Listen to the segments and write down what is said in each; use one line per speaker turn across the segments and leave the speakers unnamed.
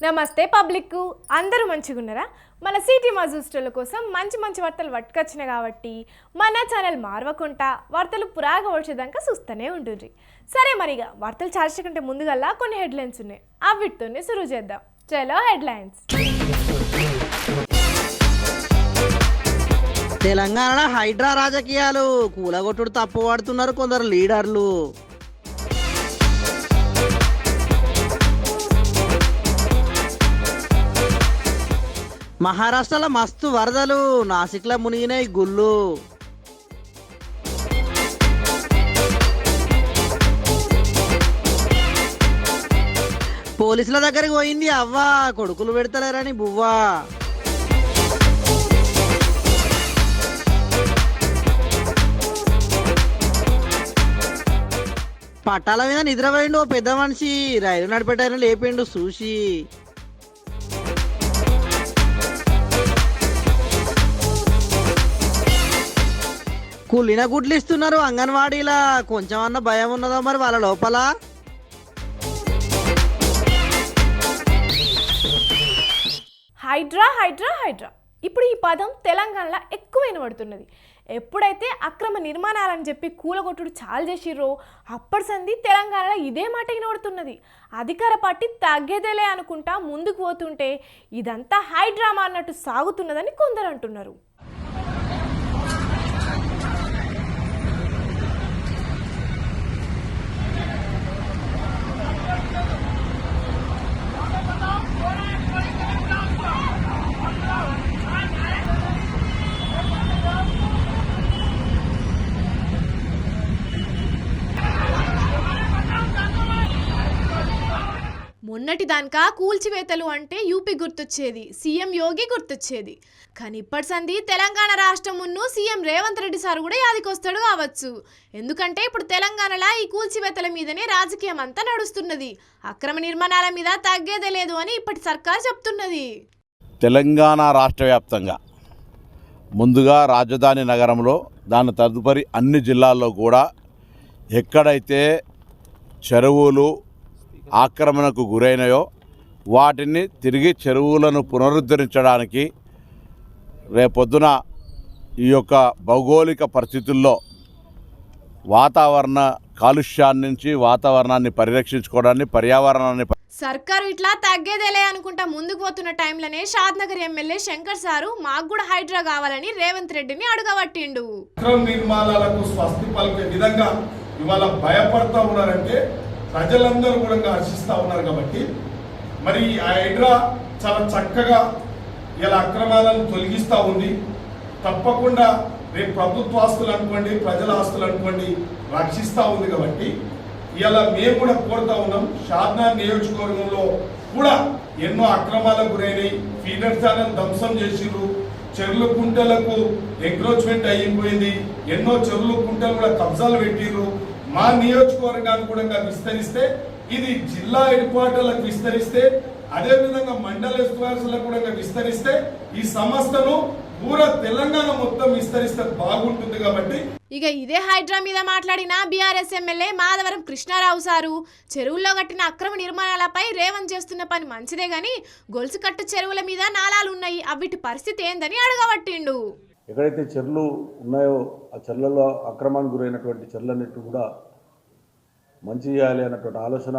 నమస్తే పబ్లిక్, అందరూ మంచిగున్నారా? మన సిటీ మజూస్టర్ల కోసం మంచి మంచి వార్తలు పట్టుకొచ్చినాయి కాబట్టి మన ఛానల్ మారవకుండా వార్తలు పురాగా వచ్చేదాకా చూస్తూనే ఉంటుంది. సరే మరిగా వార్తలు చార్చే కంటే ముందుగల్లా కొన్ని హెడ్లైన్స్ ఉన్నాయి, అవిటితోనే శురు చేద్దాం. చలో హెడ్లైన్స్.
తెలంగాణ హైడ్రా రాజకీయాలు కూలగొట్టుడు తప్పు పడుతున్నారు కొందరు లీడర్లు. మహారాష్ట్రలో మస్తు వరదలు, నాసిక్లో మునిగినాయి గుళ్ళు. పోలీసుల దగ్గరికి పోయింది అవ్వ, కొడుకులు పెడతలేరని బువ్వా. పట్టాల మీద నిద్రపోయిండు ఓ పెద్ద మనిషి, రైలు నడిపేటాయని లేపిండు చూసి. కుళ్ళిన గుడ్లు ఇస్తున్నారు అంగన్వాడీలా, కొంచెం అన్న భయం ఉన్నదో మరి వాళ్ళ లోపల.
హైడ్రా హైడ్రా హైడ్రా ఇప్పుడు ఈ పదం తెలంగాణలో ఎక్కువ వినబడుతున్నది. ఎప్పుడైతే అక్రమ నిర్మాణాలని చెప్పి కూలగొట్టుడు చాలు చేసిర్రో అప్పటి సంది తెలంగాణలో ఇదే మాట వినబడుతున్నది. అధికార పార్టీ తగ్గేదేలే అనుకుంటా ముందుకు పోతుంటే ఇదంతా హైడ్రామా అన్నట్టు సాగుతున్నదని కొందరు అంటున్నారు. మొన్నటి దానికా కూల్చివేతలు అంటే యూపీ గుర్తొచ్చేది, సీఎం యోగి గుర్తొచ్చేది. కానీ ఇప్పటి సంది తెలంగాణ రాష్ట్రం మున్ను సీఎం రేవంత్ రెడ్డి సార్ కూడా యాదికొస్తాడు కావచ్చు. ఎందుకంటే ఇప్పుడు తెలంగాణలో ఈ కూల్చివేతల మీదనే రాజకీయం అంతా నడుస్తున్నది. అక్రమ నిర్మాణాల మీద తగ్గేదే లేదు అని ఇప్పటి సర్కార్ చెప్తున్నది.
తెలంగాణ రాష్ట్ర వ్యాప్తంగా ముందుగా రాజధాని నగరంలో, దాని తదుపరి అన్ని జిల్లాల్లో కూడా ఎక్కడైతే చెరువులు ఆక్రమణకు గురైనాయో వాటిని తిరిగి చెరువులను పునరుద్ధరించడానికి రేపొద్దున ఈ యొక్క భౌగోళిక పరిస్థితుల్లో వాతావరణ కాలుష్యాన్ని నుంచి వాతావరణాన్ని పరిరక్షించుకోవడాన్ని, పర్యావరణాన్ని
సర్కారు ఇట్లా తగ్గేదేలే అనుకుంటా ముందుకు పోతున్న టైంలోనే షాద్నగర్ ఎమ్మెల్యే శంకర్ సారు మాకు కూడా హైడ్రా కావాలని రేవంత్ రెడ్డిని అడగబట్టిండు.
నిర్మాణాలకు స్వస్తి పలికే విధంగా ఇవాళ భయపడతా ఉన్నారంటే ప్రజలందరూ కూడా హర్షిస్తూ ఉన్నారు. కాబట్టి మరి ఆ హైడ్రా చాలా చక్కగా ఇలా అక్రమాలను తొలగిస్తూ ఉంది. తప్పకుండా రేపు ప్రభుత్వ ఆస్తులు అనుకోండి, ప్రజల ఆస్తులు అనుకోండి రక్షిస్తూ ఉంది. కాబట్టి ఇలా మేము కూడా కోరుతా ఉన్నాం. షాద్నగర్ నియోజకవర్గంలో కూడా ఎన్నో అక్రమాలకు గురైనవి, ఫీడర్ ఛానల్ ధ్వంసం చేసిర్రు, చెరువుల కుంటలకు ఎంక్రోచ్మెంట్ అయిపోయింది, ఎన్నో చెరువుల కుంటలు కూడా కబ్జాలు పెట్టిర్రు. మా నియోజకవర్గాన్ని కూడా విస్తరిస్తే, ఇది జిల్లా హెడ్ క్వార్టర్లకు విస్తరిస్తే, అదేవిధంగా మండల హెడ్ కూడా విస్తరిస్తే ఈ సంస్థను పూరా తెలంగాణ మొత్తం విస్తరిస్తే బాగుంటుంది. కాబట్టి
ఇక ఇదే హైడ్రా మీద మాట్లాడిన BRS MLA Madhavaram Krishna Rao sir చెరువుల్లో కట్టిన అక్రమ నిర్మాణాలపై రేవంత్ చేస్తున్న పని మంచిదే గాని గొలుసు కట్టు చెరువుల మీద నాలాలు ఉన్నాయి, అవిటి పరిస్థితి ఏందని అడగబట్టిండు.
ఎక్కడైతే చెర్లు ఉన్నాయో ఆ చెర్లలో అక్రమానికి గురైనటువంటి చెర్లన్నిటి కూడా మంచి చేయాలి అన్నటువంటి ఆలోచన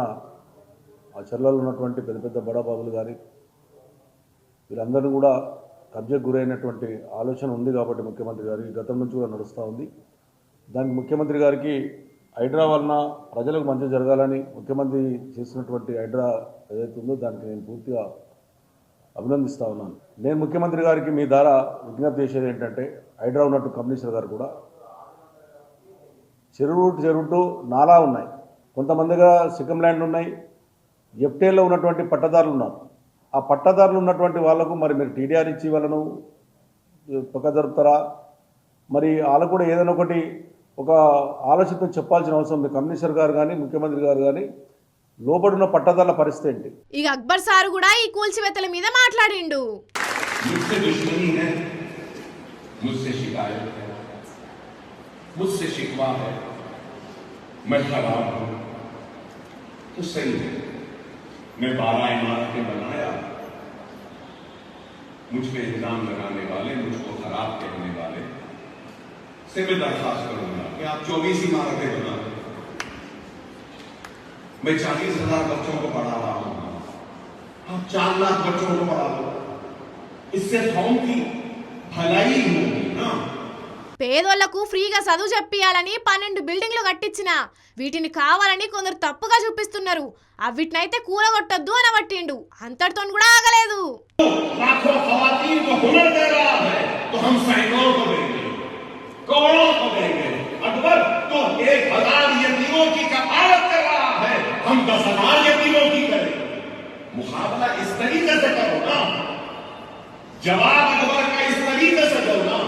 ఆ చెర్లలో ఉన్నటువంటి పెద్ద పెద్ద బడాబాబులు కానీ వీళ్ళందరినీ కూడా కబ్జకు గురైనటువంటి ఆలోచన ఉంది. కాబట్టి ముఖ్యమంత్రి గారికి గతం నుంచి కూడా నడుస్తూ ఉంది. దానికి ముఖ్యమంత్రి గారికి హైడ్రా వలన ప్రజలకు మంచి జరగాలని ముఖ్యమంత్రి చేసినటువంటి హైడ్రా ఏదైతే ఉందో దానికి నేను పూర్తిగా అభినందిస్తూ ఉన్నాను. నేను ముఖ్యమంత్రి గారికి మీ ద్వారా విజ్ఞప్తి చేసేది ఏంటంటే, హైడ్రా ఉన్నట్టు కమిషనర్ గారు కూడా చెరువు నాలా ఉన్నాయి, కొంతమందిగా సికమ్ ల్యాండ్ ఉన్నాయి, ఎఫ్టీఏలో ఉన్నటువంటి పట్టదారులు ఉన్నారు. ఆ పట్టదారులు ఉన్నటువంటి వాళ్లకు మరి మీరు టీడీఆర్ ఇచ్చి వాళ్ళను పక్క జరుపుతారా? మరి వాళ్ళకు కూడా ఏదైనా ఒకటి ఒక ఆలోచనతో చెప్పాల్సిన అవసరం ఉంది. కమిషనర్ గారు కానీ ముఖ్యమంత్రి గారు కానీ లోపడున్న పట్టదారుల పరిస్థితి ఏంటి?
ఇక అక్బర్ సార్ కూడా ఈ కూల్చివేతల మీద మాట్లాడిండు.
मैं 12 इमारतें बनाया, मुझ पे इल्जाम लगाने वाले, मुझको खराब कहने वाले से मैं दरखास्त करूंगा कि आप 24 इमारतें बना दो। मैं 40,000 बच्चों को पढ़ा रहा हूं, आप 4 लाख बच्चों को पढ़ा दो। इससे कौम की भलाई होगी ना।
పేదోళ్లకు ఫ్రీగా చదువు చెప్పియాలని 12 బిల్డింగ్లు కట్టించిన వీటిని కావాలని కొందరు తప్పుగా చూపిస్తున్నారు. అవిటినైతే కూలగొట్టొద్దు అనబట్టిండు. అంతటితో కూడా ఆగలేదు.
लाखों खवातीन को हुनर दे रहा है तो हम सैकड़ों को देंगे, करोड़ों को देंगे। अकबर तो 1000 यतीमों की कफालत कर रहा है, हम 10,000 यतीमों की करेंगे। मुकाबला इस तरीके से करो ना, जवाब अकबर का इस तरीके से दो ना,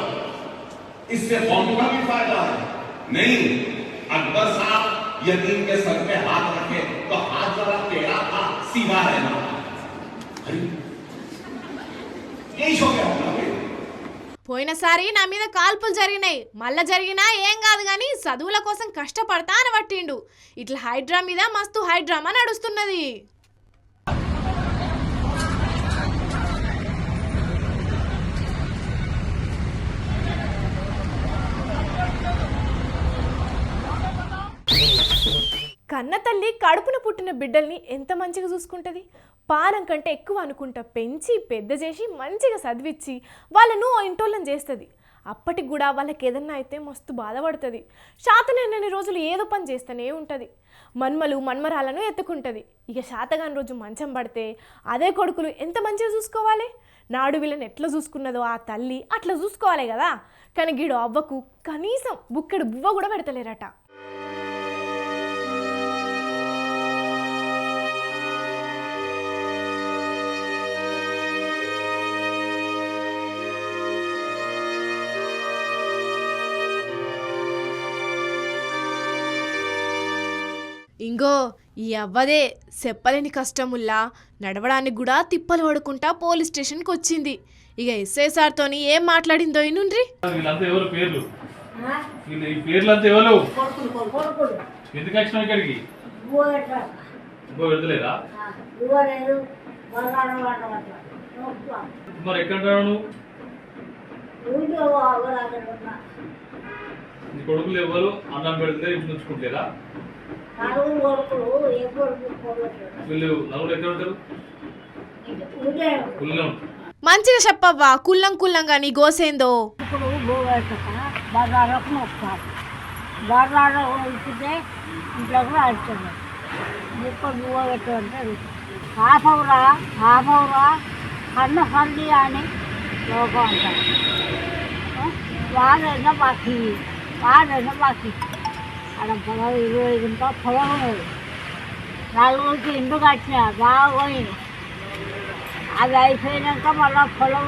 इससे कौम का भी फायदा है। नहीं, अकबर साहब यतीम के सर पे हाथ रखे तो हाथ जरा टेढ़ा था, सीधा है ना। यही हो गया ना।
పోయినసారి నా మీద కాల్పులు జరిగినాయి, మళ్ళా జరిగినా ఏం కాదు కానీ చదువుల కోసం కష్టపడతా అనబట్టిండు. ఇట్లా హైడ్రా మీద మస్తు హైడ్రామా నడుస్తున్నది. కన్న తల్లి కడుపున పుట్టిన బిడ్డల్ని ఎంత మంచిగా చూసుకుంటుంది. పానం కంటే ఎక్కువ అనుకుంటా పెంచి పెద్ద చేసి మంచిగా చదివించి వాళ్ళను ఇంటోళ్ళని చేస్తుంది. అప్పటికి కూడా వాళ్ళకి ఏదన్నా అయితే మస్తు బాధపడుతుంది. శాతనైనన్ని రోజులు ఏదో పని చేస్తూనే ఉంటుంది. మన్మలు మన్మరాలను ఎత్తుకుంటుంది. ఇక శాతగాని రోజు మంచం పడితే అదే కొడుకులు ఎంత మంచిగా చూసుకోవాలి. నాడు వీళ్ళని ఎట్లా చూసుకున్నదో ఆ తల్లి అట్లా చూసుకోవాలి కదా. కానీ గీడు అవ్వకు కనీసం బుక్కెడు బువ్వ కూడా పెడతలేరట. ఇంగో ఈ అవ్వదే చెప్పలేని కష్టముల్లా నడవడానికి కూడా తిప్పలు పడుకుంటా పోలీస్ స్టేషన్కి వచ్చింది. ఇక ఎస్ఐ సార్తోని ఏం మాట్లాడిందో ఇనుండ్రి.
వీళ్ళంతా ఎవరు పేర్లు? ఈ పేర్లంతా ఎవరు? ఎందుకు వచ్చినావు ఇక్కడికి? పెడతలేదా? మరి ఎక్కడ నువ్వు? నీ కొడుకులు ఎవరు? అన్నం పెడితే ఇప్పుడు ఉంచుకుంటలేదా? వీళ్ళు నలుగురు ఎక్కడ ఉంటారు? కుళ్ళం.
మంచిగా చెప్పవ్వా, కుల్లం కుల్లంగా నీ గోసేందో.
ఇంట్లో కూడా ఆడుతున్నారు. ముక్కలు బువ్వ పెట్టమంటారు. ఆపవురా కన్న కల్లి అని లోకం అంటారు. వాడైనా బాకీ అక్కడ పొలం 20 గుంటల పొలం ఉన్నది. 4 ఇండ్లు కట్టిన బాగా పోయింది. అది అయిపోయినాక మళ్ళీ పొలం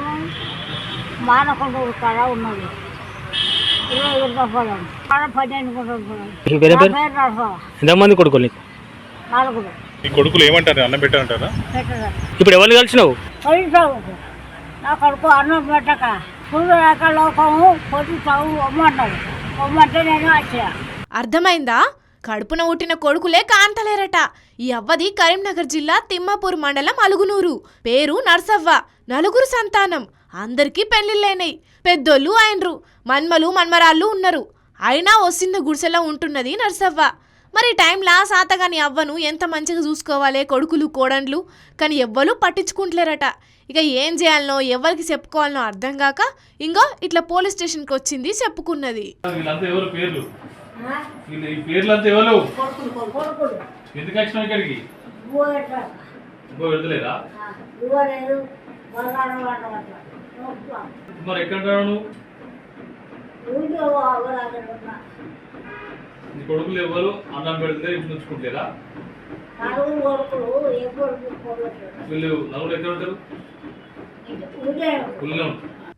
మానకొండ కాడ ఉన్నది. 20 గుంటల పొలం ఆడ 12 గుంటల పొలం.
ఎంతమంది కొడుకులు?
4.
ఈ కొడుకులు ఏమంటారు? అన్నం పెట్టారంటారా?
పెట్టరు.
ఇప్పుడు ఎవరు కలిసినావు?
పొలిసావు నా కొడుకు అన్నం పెట్టక చూడలేక లోకము పొలిసావు అమ్మన్నాడు. అమ్మంటే నేను వచ్చా.
అర్థమైందా? కడుపున పుట్టిన కొడుకులే కాంతలేరట. ఈ అవ్వది కరీంనగర్ జిల్లా తిమ్మాపూర్ మండలం అలుగునూరు. పేరు నర్సవ్వ. 4 సంతానం. అందరికీ పెళ్లిళ్ళైనాయి. పెద్దోళ్ళు అయినరు. మన్మలు మన్మరాళ్ళు ఉన్నారు. అయినా వస్తున్న గుడిసెలో ఉంటున్నది నర్సవ్వ. మరి టైంలా సాతగాని అవ్వను ఎంత మంచిగా చూసుకోవాలి కొడుకులు కోడండ్లు. కానీ ఎవ్వరూ పట్టించుకుంటలేరట. ఇక ఏం చేయాలనో ఎవరికి చెప్పుకోవాలనో అర్థం కాక ఇంకో ఇట్లా పోలీస్ స్టేషన్కి వచ్చింది, చెప్పుకున్నది.
వీళ్ళంతా ఎవరు పేర్లు? ఈ పేర్లంతా ఎవరు? ఎందుకు వచ్చినావు ఇక్కడికి? పెడతలేదా? మరి ఎక్కడ నువ్వు? నీ కొడుకులు ఎవరు? అన్నం పెడితే ఇప్పుడు ఉంచుకుంటలేదా? వీళ్ళు నలుగురు ఎక్కడ ఉంటారు? కుళ్ళం.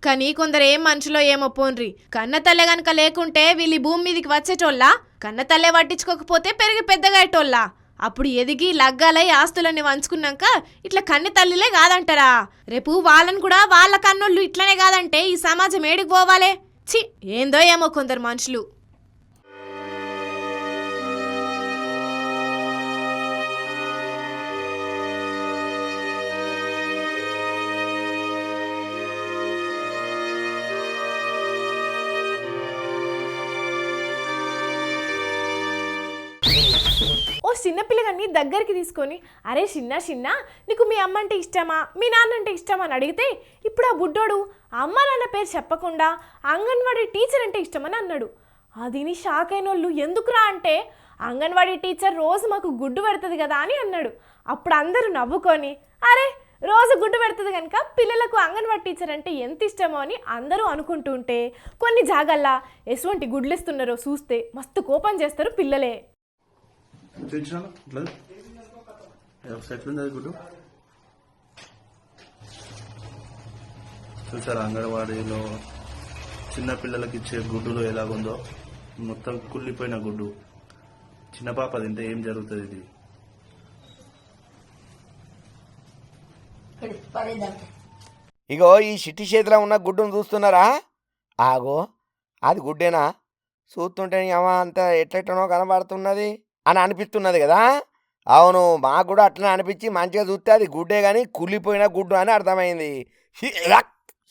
కానీ కొందరు ఏం మనుషులో ఏమో పోన్రి. కన్న తల్లె గనక లేకుంటే వీళ్ళు భూమి మీదకి వచ్చేటోళ్ళ. కన్న తల్లె పట్టించుకోకపోతే పెరిగి పెద్దగా అయ్యేటోళ్ళ. అప్పుడు ఎదిగి లగ్గాలై ఆస్తులన్నీ వంచుకున్నాక ఇట్లా కన్నె తల్లిలే కాదంటారా? రేపు వాళ్ళని కూడా వాళ్ళ కన్నోళ్ళు ఇట్లనే కాదంటే ఈ సమాజం ఏడికి పోవాలే? ఛీ, ఏందో ఏమో కొందరు మనుషులు. చిన్నపిల్లగాన్ని దగ్గరికి తీసుకొని అరే చిన్న నీకు మీ అమ్మ అంటే ఇష్టమా మీ నాన్న అంటే ఇష్టమా అని అడిగితే ఇప్పుడు ఆ బుడ్డోడు అమ్మ నాన్న పేరు చెప్పకుండా అంగన్వాడీ టీచర్ అంటే ఇష్టమని అన్నాడు. అదిని షాక్ అయిన వాళ్ళు ఎందుకురా అంటే అంగన్వాడీ టీచర్ రోజు మాకు గుడ్డు పెడుతుంది కదా అని అన్నాడు. అప్పుడు అందరూ నవ్వుకొని అరే రోజు గుడ్డు పెడుతుంది కనుక పిల్లలకు అంగన్వాడీ టీచర్ అంటే ఎంత ఇష్టమో అని అందరూ అనుకుంటూ ఉంటే కొన్ని జాగాల్లో ఎటువంటి గుడ్లు ఇస్తున్నారో చూస్తే మస్తు కోపం చేస్తారు పిల్లలే.
చూసారా అంగన్వాడీలో చిన్న పిల్లలకి ఇచ్చే గుడ్డులో ఎలాగుందో, మొత్తం కుళ్ళిపోయిన గుడ్డు. చిన్న పాప తింటే ఏం జరుగుతుంది? ఇది
ఇగో ఈ చిట్టి చేతిలో ఉన్న గుడ్డును చూస్తున్నారా? ఆగో అది గుడ్డేనా? చూస్తుంటే అమ్మ అంత ఎట్లెట్టనో కనబడుతున్నది అని అనిపిస్తున్నది కదా. అవును, మాకు కూడా అట్లనే అనిపించి మంచిగా చూస్తే అది గుడ్డే కానీ కుళ్ళిపోయిన గుడ్డు అని అర్థమైంది.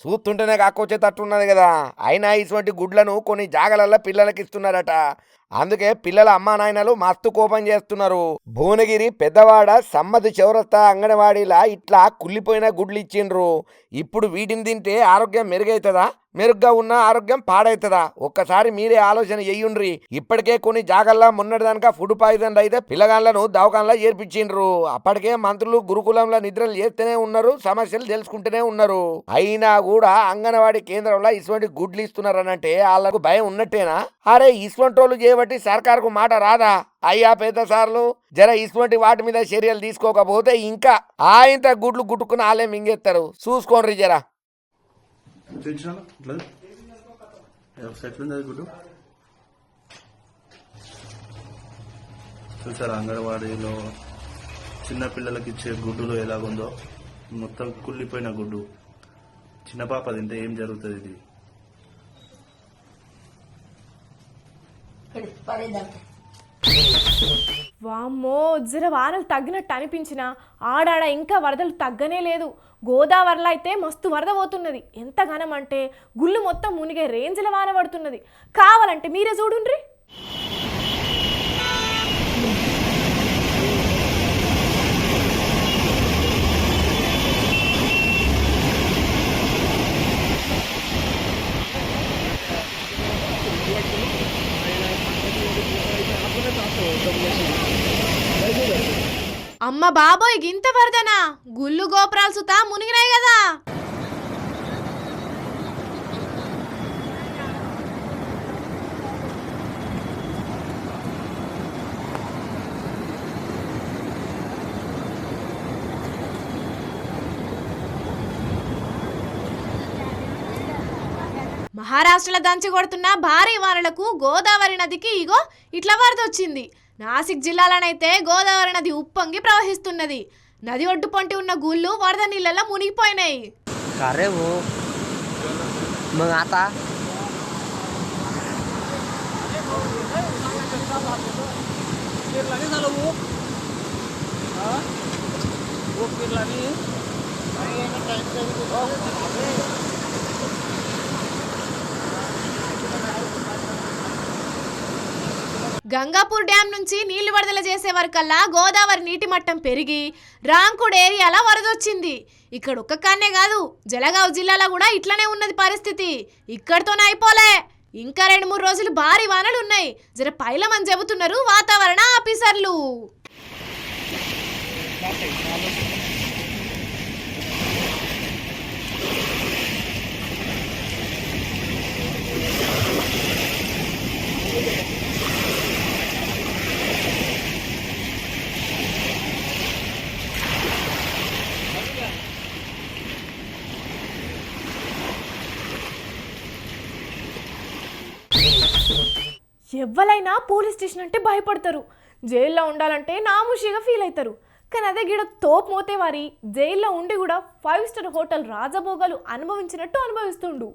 చూస్తుంటేనే కాకొచ్చేటట్టున్నది కదా. అయినా ఇటువంటి గుడ్లను కొన్ని జాగలల్లో పిల్లలకి ఇస్తున్నారట. అందుకే పిల్లల అమ్మా నాయనలు మస్తు కోపం చేస్తున్నారు. భువనగిరి పెద్దవాడ సమ్మతి చౌరస్తా అంగన్వాడీలా ఇట్లా కుళ్ళిపోయిన గుడ్లు ఇచ్చిండ్రు. ఇప్పుడు వీటిని తింటే ఆరోగ్యం మెరుగవుతుందా? మెరుగ్గా ఉన్న ఆరోగ్యం పాడవుతుందా? ఒక్కసారి మీరే ఆలోచన చెయ్యుండ్రి. ఇప్పటికే కొన్ని జాగల్లా మొన్నటిదానిక ఫుడ్ పాయిజన్ అయితే పిల్లగాళ్లను దవాఖానలో చేర్పించిండ్రు. అప్పటికే మంత్రులు గురుకులంలో నిద్రలు చేస్తూనే ఉన్నారు, సమస్యలు తెలుసుకుంటూనే ఉన్నారు. అయినా కూడా అంగన్వాడీ కేంద్రంలో ఇటువంటి గుడ్లు ఇస్తున్నారనంటే వాళ్ళకు భయం ఉన్నట్టేనా? అరే ఇటువంటి వాళ్ళు చేయబట్టి సర్కారుకు మాట రాదా? అయ్యా పెద్ద సార్లు జర ఇటువంటి వాటి మీద చర్యలు తీసుకోకపోతే ఇంకా ఆయంత గుడ్లు గుట్టుకుని వాళ్ళే మింగేస్తారు. చూసుకోండి జరా.
గుడ్డు చూసారా అంగన్వాడీలో చిన్న పిల్లలకి ఇచ్చే గుడ్డులో ఎలాగుందో, మొత్తం కుళ్ళిపోయిన గుడ్డు. చిన్న పాప తింటే ఏం జరుగుతుంది? ఇది
వామ్మో, జర వానలు తగ్గినట్టు అనిపించినా ఆడాడ ఇంకా వరదలు తగ్గనే లేదు. గోదావరిలో అయితే మస్తు వరద పోతున్నది. ఎంత ఘనం అంటే గుళ్ళు మొత్తం మునిగే రేంజ్ల వాన పడుతున్నది. కావాలంటే మీరే చూడుండ్రి. అమ్మ బాబోయ్, గింత వరదనా? గుళ్ళు గోపురాలు సుతా మునిగినాయి కదా. మహారాష్ట్రలో దంచి కొడుతున్న భారీ వానలకు గోదావరి నదికి ఇగో ఇట్లా వరద వచ్చింది. నాసిక్ జిల్లాలోనైతే గోదావరి నది ఉప్పొంగి ప్రవహిస్తున్నది. నది ఒడ్డు పొంటి ఉన్న గుళ్ళు వరద నీళ్ళలో మునిగిపోయినాయి. గంగాపూర్ డ్యాం నుంచి నీళ్లు విడుదల చేసే వరకల్లా గోదావరి నీటి మట్టం పెరిగి రాంకుడ్ ఏరియాలో వరదొచ్చింది. ఇక్కడ ఒక్క కాన్నే కాదు, జలగావ్ జిల్లాలో కూడా ఇట్లనే ఉన్నది పరిస్థితి. ఇక్కడితోనే అయిపోలే, ఇంకా 2-3 రోజులు భారీ వానలు ఉన్నాయి. జర పైలమని చెబుతున్నారు వాతావరణ ఆఫీసర్లు. ఎవ్వరైనా పోలీస్ స్టేషన్ అంటే భయపడతారు, జైల్లో ఉండాలంటే నాముషిగా ఫీల్ అవుతారు. కానీ అదే గిడ తోపు మోతే వారి జైల్లో ఉండి కూడా 5 స్టార్ హోటల్ రాజభోగాలు అనుభవించినట్టు అనుభవిస్తుండు.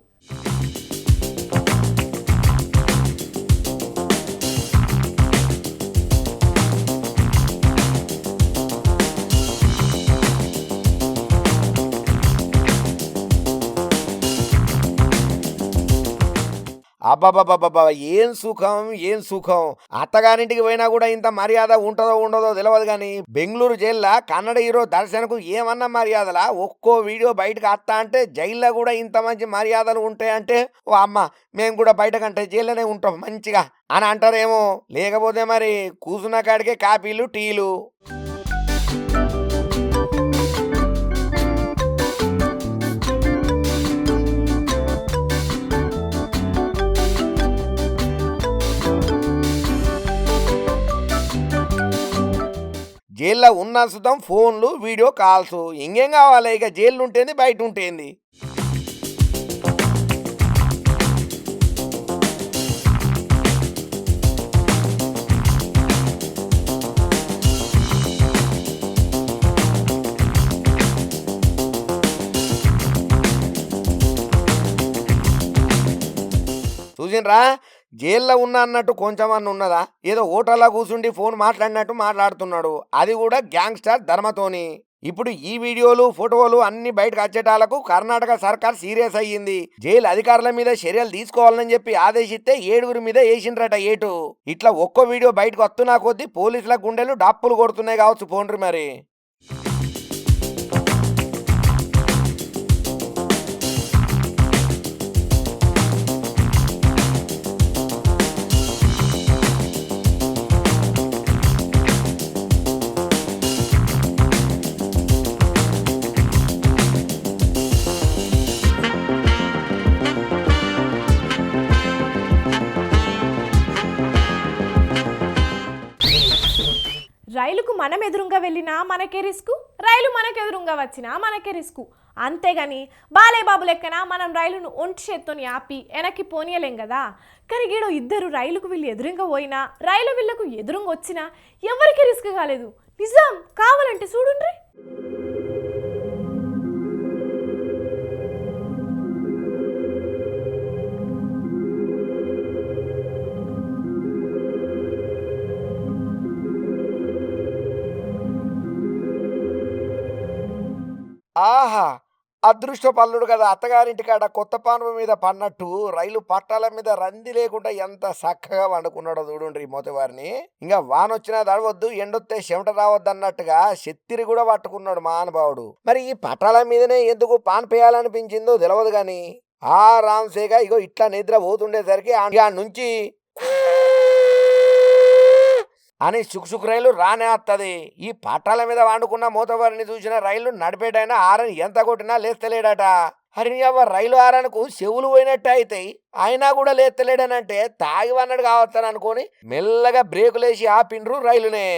అబ్బాబాబాబా ఏం సుఖం ఏం సుఖం. అత్తగారింటికి పోయినా కూడా ఇంత మర్యాద ఉంటుందో ఉండదో తెలియదు కానీ బెంగళూరు జైల్లో కన్నడ హీరో దర్శనకు ఏమన్నా మర్యాదలా. ఒక్కో వీడియో బయటకు వస్తా అంటే జైల్లో కూడా ఇంత మంచి మర్యాదలు ఉంటాయంటే ఓ అమ్మ మేము కూడా బయట కంటే జైల్లోనే ఉంటాం మంచిగా అని అంటారేమో. లేకపోతే మరి కూర్చున్న కాడికే కాపీలు టీలు. జైల్లో ఉన్న సుతం ఫోన్లు వీడియో కాల్స్ ఇంకేం కావాలి. ఇక జైలు ఉంటేంది బయట ఉంటేంది. చూసినరా జైల్లో ఉన్న అన్నట్టు కొంచెమన్నా ఉన్నదా? ఏదో హోటల్లో కూర్చుండి ఫోన్ మాట్లాడినట్టు మాట్లాడుతున్నాడు, అది కూడా గ్యాంగ్స్టర్ ధర్మతోని. ఇప్పుడు ఈ వీడియోలు ఫోటోలు అన్ని బయటకు వచ్చేటాలకు కర్ణాటక సర్కార్ సీరియస్ అయ్యింది. జైలు అధికారుల మీద చర్యలు తీసుకోవాలని చెప్పి ఆదేశిస్తే 7 మీద వేసిండ్రట ఏటు. ఇట్లా ఒక్కో వీడియో బయటకు వస్తున్నా కొద్దీ పోలీసుల గుండెలు డప్పులు కొడుతున్నాయి కావచ్చు పోండ్రి మరి.
రైలుకు మనం ఎదురుగా వెళ్ళినా మనకే రిస్కు, రైలు మనకు ఎదురుగా వచ్చినా మనకే రిస్కు. అంతేగాని బాలేబాబు లెక్కన మనం రైలును ఒంటి చేత్తోని ఆపి వెనక్కి పోనీయలేం కదా. కానీ గీడో ఇద్దరు రైలుకు వీళ్ళు ఎదురుగా పోయినా రైలు వీళ్ళకు ఎదురుగా వచ్చినా ఎవరికి రిస్క్ కాలేదు. నిజం కావాలంటే చూడుండ్రి.
ఆహా అదృష్ట పల్లుడు కదా అత్తగారింటికాడ కొత్త పానుపు మీద పన్నట్టు రైలు పట్టాల మీద రంది లేకుండా ఎంత చక్కగా వండుకున్నాడో చూడుండ్రి మోతవారిని. ఇంకా వానొచ్చినా దడవద్దు ఎండొత్తే చెమట రావద్దు అన్నట్టుగా శత్తిరి కూడా పట్టుకున్నాడు మహానుభావుడు. మరి ఈ పట్టాల మీదనే ఎందుకు పాన్పేయాలనిపించిందో తెలియదు గాని ఆ రామ్సేగా ఇగో ఇట్లా నిద్ర పోతుండేసరికి ఆ నుంచి అని సుఖసుఖ రైలు రానే వస్తుంది. ఈ పట్టాల మీద వండుకున్న మూతవారిని చూసిన రైలు నడిపేటైనా ఆరని ఎంత కొట్టినా లేస్తలేడట. హరి రైలు ఆరనకు చెవులు పోయినట్టు అవుతాయి, అయినా కూడా లేస్తలేడనంటే తాగి వన్నడు కావస్తాను అనుకొని మెల్లగా బ్రేకులేసి ఆపిండ్రు రైలునే.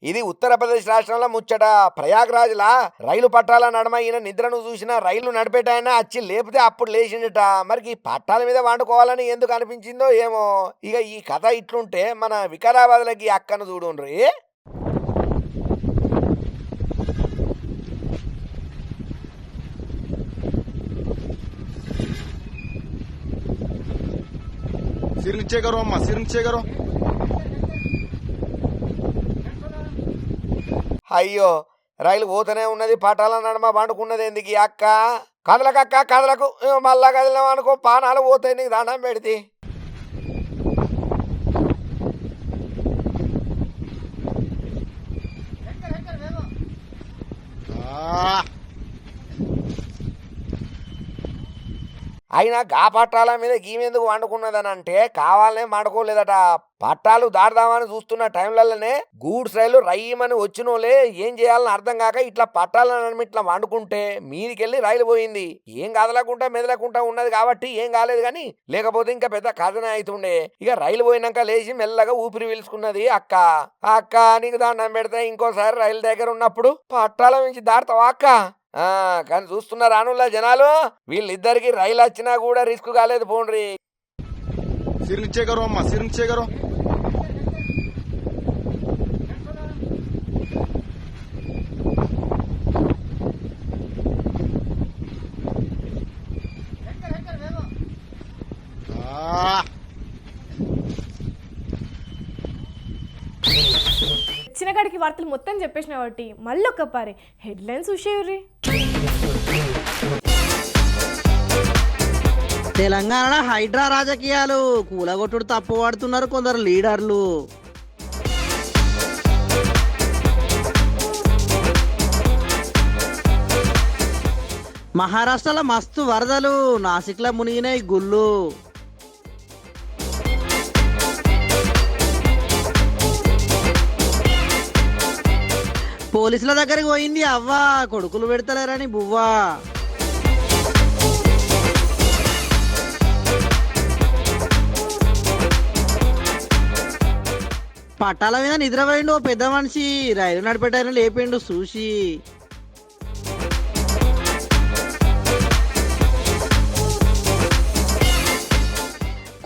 ఇది ఉత్తరప్రదేశ్ రాష్ట్రంలో ముచ్చట. ప్రయాగ్రాజ్లా రైలు పట్టాల నడమ ఈయన నిద్రను చూసిన రైలు నడిపేటాయన వచ్చి లేపితే అప్పుడు లేచిండట. మరి ఈ పట్టాల మీద వండుకోవాలని ఎందుకు అనిపించిందో ఏమో. ఇక ఈ కథ ఇట్లుంటే మన వికారాబాద్లకి అక్కను చూడుండ్రి. అయ్యో రైలు పోతూనే ఉన్నది, పట్టాల నడమ వండుకున్నది ఎందుకు ఈ అక్క. కదలకక్క కదలకు, మళ్ళా కదిలాం అనుకో పానాలు పోతాయి నీకు దండం పెడితే. అయినా గా పట్టాల మీద గీమెందుకు వండుకున్నదని అంటే కావాలనే వండుకోలేదట. పట్టాలు దాడదామని చూస్తున్న టైంలలోనే గూడ్స్ రైలు రయ్యమని వచ్చినోలే ఏం చేయాలని అర్థం కాక ఇట్లా పట్టాలని ఇట్లా వండుకుంటే మీదికెళ్ళి రైలు పోయింది. ఏం కదలకుండా మెదలకుండా ఉన్నది కాబట్టి ఏం కాలేదు, కానీ లేకపోతే ఇంకా పెద్ద కథనే అవుతుండే. ఇక రైలు పోయినాక లేచి మెల్లగా ఊపిరి పీల్చుకున్నది అక్క. అక్క నీకు దండం పెడితే ఇంకోసారి రైలు దగ్గర ఉన్నప్పుడు పట్టాల నుంచి దాడతావా అక్క? కానీ చూస్తున్నారు రానుల్లా జనాలు, వీళ్ళిద్దరికి రైలు వచ్చినా కూడా రిస్క్ కాలేదు పోండ్రి.
వచ్చిన కాడికి వార్తలు మొత్తం చెప్పేసిన కాబట్టి మళ్ళీ ఒక పారి హెడ్లైన్స్ చూసేయుర్రి.
తెలంగాణలో హైడ్రా రాజకీయాలు కూలగొట్టుడు తప్పు పడుతున్నారు కొందరు లీడర్లు. మహారాష్ట్రలో మస్తు వరదలు, నాసిక్లో మునిగినాయి గుళ్ళు. పోలీసుల దగ్గరికి పోయింది అవ్వ, కొడుకులు పెడతలేరని బువ్వా. పట్టాల మీద నిద్రపోయిండు ఓ పెద్ద మనిషి, రైలు నడిపేటాయన లేపిండు చూసి.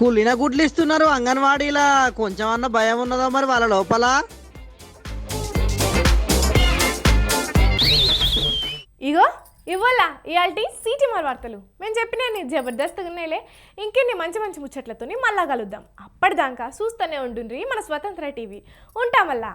కుళ్ళిన గుడ్లు ఇస్తున్నారు అంగన్వాడీలా, కొంచెం అన్న భయం ఉన్నదా మరి వాళ్ళ లోపల?
ఇగో ఇవ్వాల ఇవాల్టి సిటీమార్ వార్తలు మేము చెప్పిన జబర్దస్త్గా ఉన్నాయిలే. ఇంకెన్ని మంచి మంచి ముచ్చట్లతో మళ్ళా కలుద్దాం. అప్పటిదాకా చూస్తూనే ఉండుండ్రి మన స్వతంత్ర టీవీ. ఉంటామల్లా.